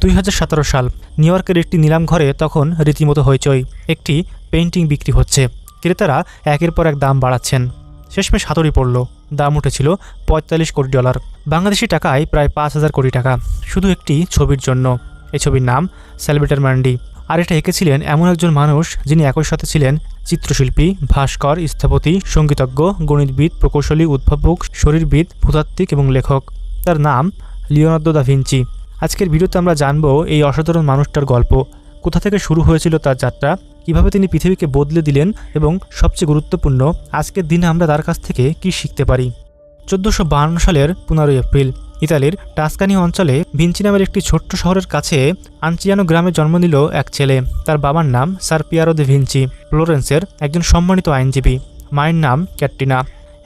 2017 সাল নিউ ইয়র্কের একটি নিলাম ঘরে তখন রীতিমতো হইচই। একটি পেইন্টিং বিক্রি হচ্ছে, ক্রেতারা একের পর এক দাম বাড়াচ্ছেন। শেষমেশ হাতুড়ি পড়ল, দাম উঠেছিল $45 কোটি, বাংলাদেশি টাকায় প্রায় 5,000 কোটি টাকা, শুধু একটি ছবির জন্য। এই ছবির নাম স্যালভেটর ম্যান্ডি। আর এটা এঁকেছিলেন এমন একজন মানুষ যিনি একই সাথে ছিলেন চিত্রশিল্পী, ভাস্কর, স্থপতি, সঙ্গীতজ্ঞ, গণিতবিদ, প্রকৌশলী, উদ্ভাবক, শরীরবিদ, ভূতাত্ত্বিক এবং লেখক। তার নাম লিওনার্দো দা ভিঞ্চি। আজকের ভিডিওতে আমরা জানবো এই অসাধারণ মানুষটার গল্প, কোথা থেকে শুরু হয়েছিল তার যাত্রা, কিভাবে তিনি পৃথিবীকে বদলে দিলেন এবং সবচেয়ে গুরুত্বপূর্ণ আজকের দিনে আমরা তার কাছ থেকে কি শিখতে পারি। 1452 সালের 15 এপ্রিল ইতালির টাস্কানি অঞ্চলে ভিঞ্চি নামের একটি ছোট্ট শহরের কাছে আনচিয়ানো গ্রামে জন্ম নিল এক ছেলে। তার বাবার নাম স্যার পিয়ারো দে ভিঞ্চি, ফ্লোরেন্সের একজন সম্মানিত আইনজীবী। মায়ের নাম ক্যাটরিনা,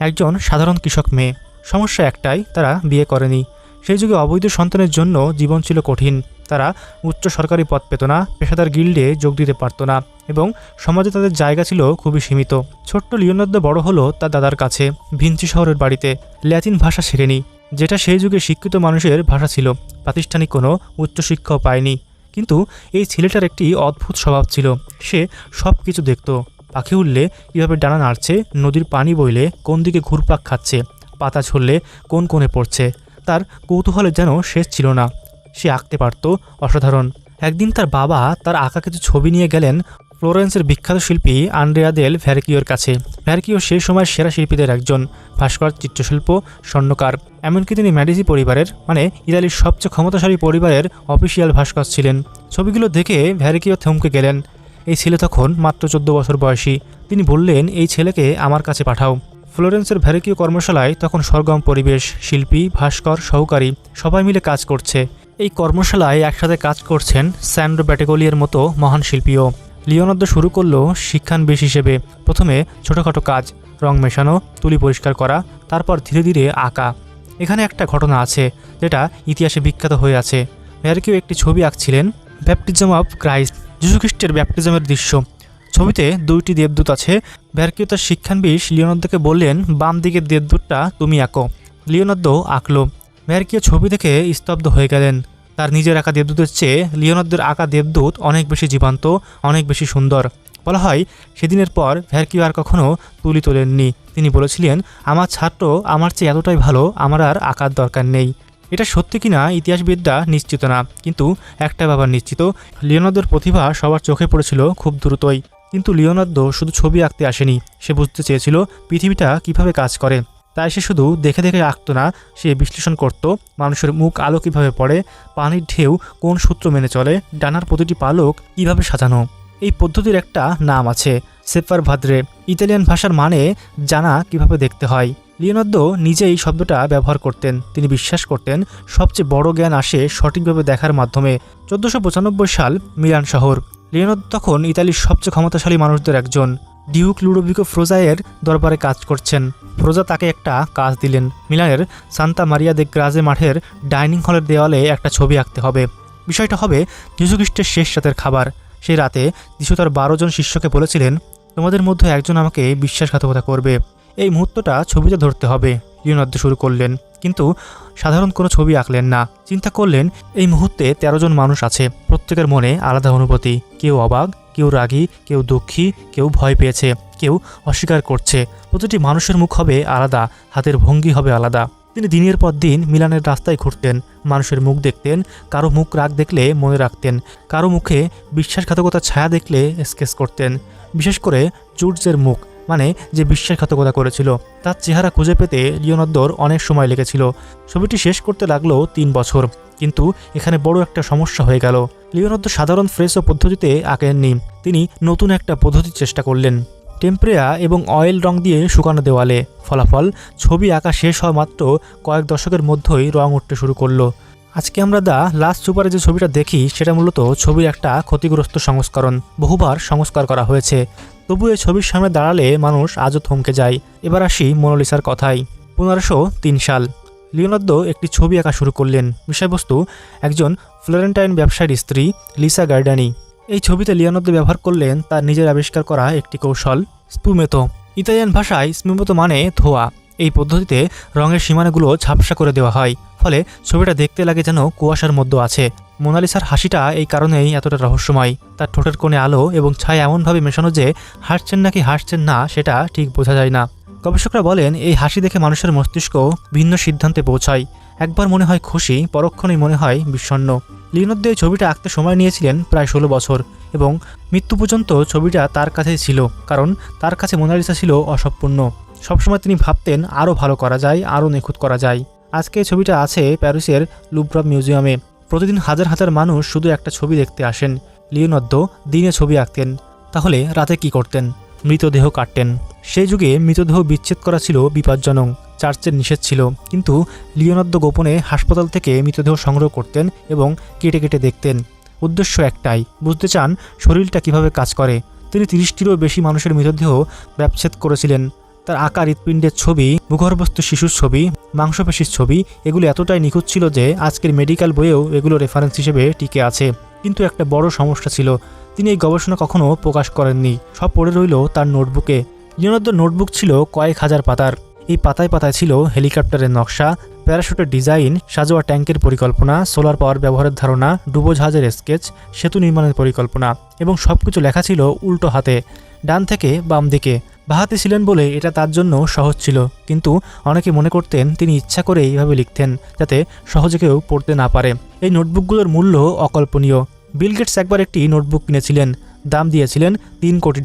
একজন সাধারণ কৃষক মেয়ে। সমস্যা একটাই, তারা বিয়ে করেনি। সেই যুগে অবৈধ সন্তানের জন্য জীবন ছিল কঠিন। তারা উচ্চ সরকারি পদ পেত না, পেশাদার গিল্ডে যোগ দিতে পারত না এবং সমাজে তাদের জায়গা ছিল খুবই সীমিত। ছোট্ট লিওনার্দো বড় হলো তার দাদার কাছে, ভিঞ্চি শহরের বাড়িতে। ল্যাতিন ভাষা শেখেনি, যেটা সেই যুগে শিক্ষিত মানুষের ভাষা ছিল। প্রাতিষ্ঠানিক কোনো উচ্চশিক্ষাও পায়নি। কিন্তু এই ছেলেটার একটি অদ্ভুত স্বভাব ছিল। সে সব কিছু দেখত। পাখি উড়লে কীভাবে ডানা নাড়ছে, নদীর পানি বইলে কোন দিকে ঘুরপাক খাচ্ছে, পাতা ঝরলে কোন কোণে পড়ছে। তার কৌতূহলে যেন শেষ ছিল না। সে আঁকতে পারত, অসাধারণ। একদিন তার বাবা তার আঁকা কিছু ছবি নিয়ে গেলেন ফ্লোরেন্সের বিখ্যাত শিল্পী আন্দ্রেয়া দেল ভ্যারকিওর কাছে। ভ্যারকিও সেই সময়ের সেরা শিল্পীদের একজন, ভাস্কর, চিত্রশিল্প, স্বর্ণকার। এমনকি তিনি মেডিসি পরিবারের, মানে ইতালির সবচেয়ে ক্ষমতাশালী পরিবারের অফিসিয়াল ভাস্কর ছিলেন। ছবিগুলো দেখে ভ্যারকিও থমকে গেলেন। এই ছেলে তখন মাত্র 14 বছর বয়সী। তিনি বললেন, এই ছেলেকে আমার কাছে পাঠাও। ফ্লোরেন্সের ভ্যারকিও কর্মশালায় তখন সরগম পরিবেশ। শিল্পী, ভাস্কর, সহকারী সবাই মিলে কাজ করছে। এই কর্মশালায় একসাথে কাজ করছেন স্যান্ড্রো ব্যাটেগোলিয়ার মতো মহান শিল্পীও। লিওনার্দো শুরু করলো শিক্ষানবিশ হিসেবে। প্রথমে ছোটোখাটো কাজ, রং মেশানো, তুলি পরিষ্কার করা, তারপর ধীরে ধীরে আঁকা। এখানে একটা ঘটনা আছে যেটা ইতিহাসে বিখ্যাত হয়ে আছে। ভ্যারকিও একটি ছবি আঁকছিলেন, ব্যাপটিজম অফ ক্রাইস্ট, যীশুখ্রিস্টের ব্যাপটিজমের দৃশ্য। ছবিতে 2টি দেবদূত আছে। ভ্যারকিও তার শিক্ষানবিশ লিওনার্দোকে বললেন, বাম দিকের দেবদূতটা তুমি আঁকো। লিওনার্দো আঁকলো। ভ্যারকিও ছবি দেখে স্তব্ধ হয়ে গেলেন। তার নিজের আঁকা দেবদূতের চেয়ে লিওনার্দোর আঁকা দেবদূত অনেক বেশি জীবন্ত, অনেক বেশি সুন্দর। বলা হয় সেদিনের পর ভ্যারকিও আর কখনও তুলি তোলেননি। তিনি বলেছিলেন, আমার ছাত্র আমার চেয়ে এতটাই ভালো, আমার আর আঁকার দরকার নেই। এটা সত্যি কিনা ইতিহাসবিদরা নিশ্চিত না, কিন্তু একটা ব্যাপার নিশ্চিত, লিওনার্দোর প্রতিভা সবার চোখে পড়েছিল খুব দ্রুতই। কিন্তু লিওনার্দো শুধু ছবি আঁকতে আসেনি, সে বুঝতে চেয়েছিল পৃথিবীটা কিভাবে কাজ করে। তাই সে শুধু দেখে দেখে আঁকত না, সে বিশ্লেষণ করত। মানুষের মুখ আলো কীভাবে পড়ে, পানির ঢেউ কোন সূত্র মেনে চলে, ডানার প্রতিটি পালক কীভাবে সাজানো। এই পদ্ধতির একটা নাম আছে, সেপার ভাদ্রে। ইতালিয়ান ভাষার মানে জানা কিভাবে দেখতে হয়। লিওনার্দো নিজেই শব্দটা ব্যবহার করতেন। তিনি বিশ্বাস করতেন সবচেয়ে বড় জ্ঞান আসে সঠিকভাবে দেখার মাধ্যমে। 1495 সাল, মিলান শহর। লিওনার্দো তখন ইতালির সবচেয়ে ক্ষমতাশালী মানুষদের একজন। ডিউক লুডোভিকো ফ্রোজায়ের দরবারে কাজ করছেন। ফ্রোজা তাকে একটা কাজ দিলেন, মিলানের সান্তা মারিয়া দে গ্রাজে মাঠের ডাইনিং হলের দেওয়ালে একটা ছবি আঁকতে হবে। বিষয়টা হবে যীশুখ্রিস্টের শেষ রাতের খাবার। সেই রাতে যিশু তার 12 জন শিষ্যকে বলেছিলেন, তোমাদের মধ্যে একজন আমাকে বিশ্বাসঘাতকতা করবে। এই মুহূর্তটা ছবিতে ধরতে হবে। লিওনার্দো শুরু করলেন, কিন্তু সাধারণ কোনো ছবি আঁকলেন না। চিন্তা করলেন, এই মুহূর্তে 13 জন মানুষ আছে, প্রত্যেকের মনে আলাদা অনুভূতি। কেউ অবাক, কেউ রাগী, কেউ দুঃখী, কেউ ভয় পেয়েছে, কেউ অস্বীকার করছে। প্রতিটি মানুষের মুখ হবে আলাদা, হাতের ভঙ্গি হবে আলাদা। তিনি দিনের পর দিন মিলানের রাস্তায় ঘুরতেন, মানুষের মুখ দেখতেন। কারো মুখ রাগ দেখলে মনে রাখতেন, কারো মুখে বিশ্বাসঘাতকতার ছায়া দেখলে স্কেচ করতেন। বিশেষ করে জুর্জের মুখ, মানে যে বিশ্বাসঘাতকতা করেছিল, তার চেহারা খুঁজে পেতে লিওনার্দোর অনেক সময় লেগেছিল। ছবিটি শেষ করতে লাগলো 3 বছর। কিন্তু এখানে বড় একটা সমস্যা হয়ে গেল। লিওনার্দো সাধারণ ফ্রেসো পদ্ধতিতে আঁকেননি, তিনি নতুন একটা পদ্ধতির চেষ্টা করলেন, টেম্পরেয়া এবং অয়েল রং দিয়ে শুকানো দেওয়ালে। ফলাফল, ছবি আঁকা শেষ হওয়া মাত্র কয়েক দশকের মধ্যেই রং উঠতে শুরু করলো। আজকে আমরা দ্য লাস্ট সুপারে যে ছবিটা দেখি, সেটা মূলত ছবির একটা ক্ষতিগ্রস্ত সংস্করণ। বহুবার সংস্কার করা হয়েছে, তবু এই ছবির সামনে দাঁড়ালে মানুষ আজও থমকে যায়। এবার আসি মোনালিসার কথায়। 1503 সাল, লিওনার্দো একটি ছবি আঁকা শুরু করলেন। বিষয়বস্তু, একজন ফ্লোরেন্টাইন ব্যবসায়ীর স্ত্রী লিসা গার্ডানি। এই ছবিতে লিওনার্দো ব্যবহার করলেন তার নিজের আবিষ্কার করা একটি কৌশল, স্পুমেতো। ইতালিয়ান ভাষায় স্পুমেতো মানে ধোয়া। এই পদ্ধতিতে রঙের সীমানাগুলো ঝাপসা করে দেওয়া হয়, ফলে ছবিটা দেখতে লাগে যেন কুয়াশার মধ্যে আছে। মোনালিসার হাসিটা এই কারণেই এতটা রহস্যময়। তার ঠোঁটের কোণে আলো এবং ছায়া এমনভাবে মেশানো যে হাসছেন নাকি হাসছেন না সেটা ঠিক বোঝা যায় না। গবেষকরা বলেন এই হাসি দেখে মানুষের মস্তিষ্ক ভিন্ন সিদ্ধান্তে পৌঁছায়। একবার মনে হয় খুশি, পরক্ষণেই মনে হয় বিষণ্ণ। লিওনার্দো এই ছবিটা আঁকতে সময় নিয়েছিলেন প্রায় 16 বছর এবং মৃত্যু পর্যন্ত ছবিটা তার কাছেই ছিল, কারণ তার কাছে মোনালিসা ছিল অসম্পূর্ণ। সবসময় তিনি ভাবতেন আরও ভালো করা যায়, আরও নিখুঁত করা যায়। আজকে এই ছবিটা আছে প্যারিসের লুভ্র মিউজিয়ামে। প্রতিদিন হাজার হাজার মানুষ শুধু একটা ছবি দেখতে আসেন। লিওনার্দো দিনে ছবি আঁকতেন, তাহলে রাতে কি করতেন? মৃতদেহ কাটতেন। সেই যুগে মৃতদেহ বিচ্ছেদ করা ছিল বিপজ্জনক, চার্চের নিষেধ ছিল, কিন্তু লিওনার্দো গোপনে হাসপাতাল থেকে মৃতদেহ সংগ্রহ করতেন এবং কেটে কেটে দেখতেন। উদ্দেশ্য একটাই, বুঝতে চান শরীরটা কিভাবে কাজ করে। তিনি 30টিরও বেশি মানুষের মৃতদেহ ব্যবচ্ছেদ করেছিলেন। তার আকার হৃৎপিণ্ডের ছবি, ভূগর্ভস্থ শিশুর ছবি, মাংসপেশির ছবি, এগুলো এতটাই নিখুঁত ছিল যে আজকের মেডিকেল বইয়েও এগুলো রেফারেন্স হিসেবে টিকে আছে। কিন্তু একটা বড় সমস্যা ছিল, তিনি এই গবেষণা কখনো প্রকাশ করেননি। সব পড়ে রইল তার নোটবুকে। লিওনার্দোর নোটবুক ছিল কয়েক হাজার পাতার। এই পাতায় পাতায় ছিল হেলিকপ্টারের নকশা, প্যারাশুটের ডিজাইন, সাজোয়া ট্যাঙ্কের পরিকল্পনা, সোলার পাওয়ার ব্যবহারের ধারণা, ডুবোজাহাজের স্কেচ, সেতু নির্মাণের পরিকল্পনা, এবং সবকিছু লেখা ছিল উল্টো হাতে, ডান থেকে বাম দিকে। বাহাতে ছিলেন বলে এটা তার জন্য সহজ ছিল, কিন্তু অনেকে মনে করতেন তিনি ইচ্ছা করে এইভাবে লিখতেন যাতে সহজে কেউ পড়তে না পারে। এই নোটবুকগুলোর মূল্য অকল্পনীয়। বিল গেটস একবার একটি নোটবুক কিনেছিলেন, দাম দিয়েছিলেন $3 কোটি।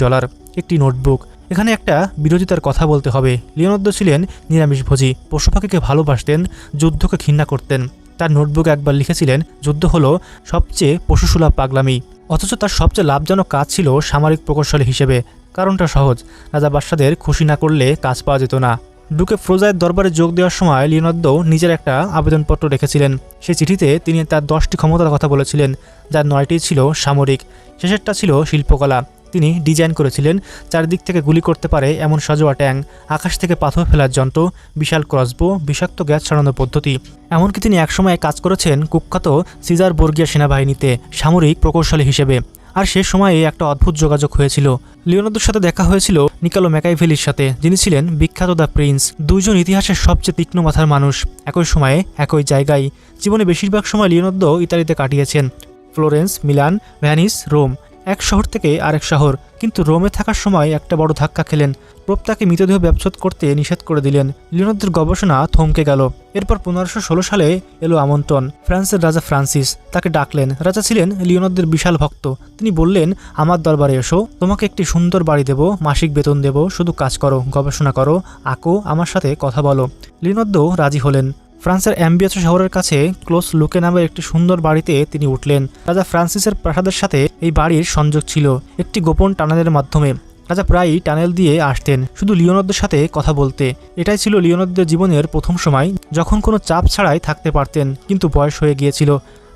একটি নোটবুক। এখানে একটা বিরোধিতার কথা বলতে হবে। লিওনার্দো ছিলেন নিরামিষভোজী, পশু পাখিকে ভালোবাসতেন, যুদ্ধকে ঘৃণা করতেন। তার নোটবুকে একবার লিখেছিলেন যুদ্ধ হলো সবচেয়ে পশুসুলভ পাগলামি, অথচ তার সবচেয়ে লাভজনক কাজ ছিল সামরিক প্রকৌশলী হিসেবে। কারণটা সহজ, রাজা বাদশাদের খুশি না করলে কাজ পাওয়া যেত না। ডুকে ফ্রোজায়ের দরবারে যোগ দেওয়ার সময় লিওনার্দো নিজের একটা আবেদনপত্র রেখেছিলেন। সেই চিঠিতে তিনি তার 10টি ক্ষমতার কথা বলেছিলেন, যার 9টি ছিল সামরিক, শেষেরটা ছিল শিল্পকলা। তিনি ডিজাইন করেছিলেন চারদিক থেকে গুলি করতে পারে এমন সাজোয়া ট্যাঙ্ক, আকাশ থেকে পাথর ফেলার যন্ত্র, বিশাল ক্রসবো, বিষাক্ত গ্যাস ছড়ানোর পদ্ধতি। এমনকি তিনি একসময় কাজ করেছেন কুখ্যাত সিজার বর্গিয়া সেনাবাহিনীতে সামরিক প্রকৌশলী হিসেবে। আর সে সময়ে একটা অদ্ভুত যোগাযোগ হয়েছিল। লিওনার্দোর সাথে দেখা হয়েছিল নিকোলো ম্যাকিয়াভেলির সাথে, যিনি ছিলেন বিখ্যাত দ্য প্রিন্স। দুইজন ইতিহাসের সবচেয়ে তীক্ষ্ণ মাথার মানুষ, একই সময়ে একই জায়গায়। জীবনে বেশিরভাগ সময় লিওনার্দো ইতালিতে কাটিয়েছেন, ফ্লোরেন্স, মিলান, ভ্যানিস, রোম। এক শহর থেকে আরেক শহর। কিন্তু রোমে থাকার সময় একটা বড় ধাক্কা খেলেন। পোপ তাকে মৃতদেহ ব্যবচ্ছেদ করতে নিষেধ করে দিলেন। লিওনার্দোর গবেষণা থমকে গেল। এরপর 1516 সালে এলো আমন্ত্রণ। ফ্রান্সের রাজা ফ্রান্সিস তাকে ডাকলেন। রাজা ছিলেন লিওনার্দোর বিশাল ভক্ত। তিনি বললেন, আমার দরবারে এসো, তোমাকে একটি সুন্দর বাড়ি দেব, মাসিক বেতন দেব, শুধু কাজ করো, গবেষণা করো, আঁকো, আমার সাথে কথা বলো। লিওনার্দো রাজি হলেন। ফ্রান্সের অ্যাম্বিয়াসো শহরের কাছে ক্লোজ লুকে নামের একটি সুন্দর বাড়িতে তিনি উঠলেন। রাজা ফ্রান্সিসের প্রাসাদের সাথে এই বাড়ির সংযোগ ছিল একটি গোপন টানেলের মাধ্যমে। রাজা প্রায়ই টানেল দিয়ে আসতেন শুধু লিওনার্দোর সাথে কথা বলতে। এটাই ছিল লিওনার্দোর জীবনের প্রথম সময় যখন কোনো চাপ ছাড়াই থাকতে পারতেন। কিন্তু বয়স হয়ে গিয়েছিল,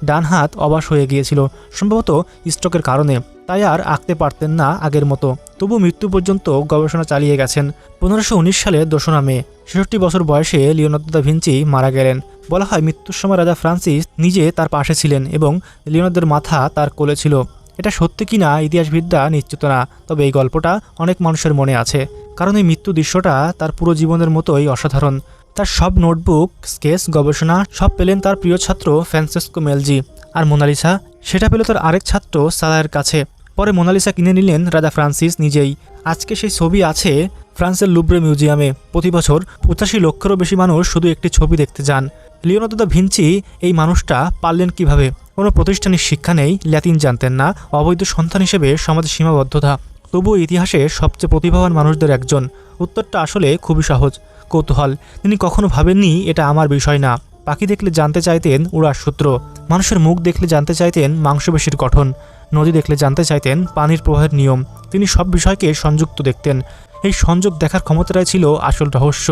ডান হাত অবশ হয়ে গিয়েছিল, সম্ভবত স্ট্রোকের কারণে। তাই আর আঁকতে পারতেন না আগের মতো। তবু মৃত্যু পর্যন্ত গবেষণা চালিয়ে গেছেন। 1519 সালের 2 মে 66 বছর বয়সে লিওনার্দো দা ভিঞ্চি মারা গেলেন। বলা হয় মৃত্যুর সময় রাজা ফ্রান্সিস নিজে তার পাশে ছিলেন এবং লিওনার্দোর মাথা তার কোলে ছিল। এটা সত্যি কিনা ইতিহাসবিদরা নিশ্চিত না, তবে এই গল্পটা অনেক মানুষের মনে আছে, কারণ এই মৃত্যু দৃশ্যটা তার পুরো জীবনের মতোই অসাধারণ। তার সব নোটবুক, স্কেচ, গবেষণা সব পেলেন তার প্রিয় ছাত্র ফ্রান্সেস্কো মেলজি। আর মোনালিসা, সেটা পেল তার আরেক ছাত্র সালায়ের কাছে। পরে মোনালিসা কিনে নিলেন রাজা ফ্রান্সিস নিজেই। আজকে সেই ছবি আছে ফ্রান্সের লুভ্রে মিউজিয়ামে। প্রতি বছর 85 লক্ষেরও বেশি মানুষ শুধু একটি ছবি দেখতে যান। লিওনার্দো দা ভিঞ্চি এই মানুষটা পারলেন কিভাবে? কোনো প্রতিষ্ঠানিক শিক্ষা নেই, ল্যাতিন জানতেন না, অবৈধ সন্তান হিসেবে সমাজের সীমাবদ্ধতা, তবুও ইতিহাসে সবচেয়ে প্রতিভাবান মানুষদের একজন। উত্তরটা আসলে খুবই সহজ, কৌতূহল। তিনি কখনো ভাবেননি এটা আমার বিষয় না। পাখি দেখলে জানতে চাইতেন উড়ার সূত্র, মানুষের মুখ দেখলে জানতে চাইতেন মাংসপেশির গঠন, নদী দেখলে জানতে চাইতেন পানির প্রবাহের নিয়ম। তিনি সব বিষয়কে সংযুক্ত দেখতেন। এই সংযোগ দেখার ক্ষমতাটাই ছিল আসল রহস্য।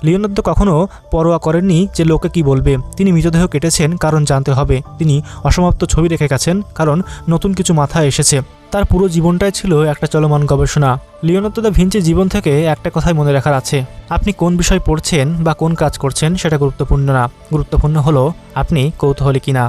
লিওনার্দো কখনো পরোয়া করেননি যে লোকে কি বলবে। তিনি মৃতদেহ কেটেছেন কারণ জানতে হবে। তিনি অসমাপ্ত ছবি রেখে গেছেন কারণ নতুন কিছু মাথায় এসেছে। তার পুরো জীবনটাই ছিল একটা চলমান গবেষণা। লিওনার্দো দা ভিঞ্চির জীবন থেকে একটা কথাই মনে রাখার আছে, আপনি কোন বিষয় পড়ছেন বা কোন কাজ করছেন সেটা গুরুত্বপূর্ণ না, গুরুত্বপূর্ণ হলো আপনি কৌতূহলী কিনা।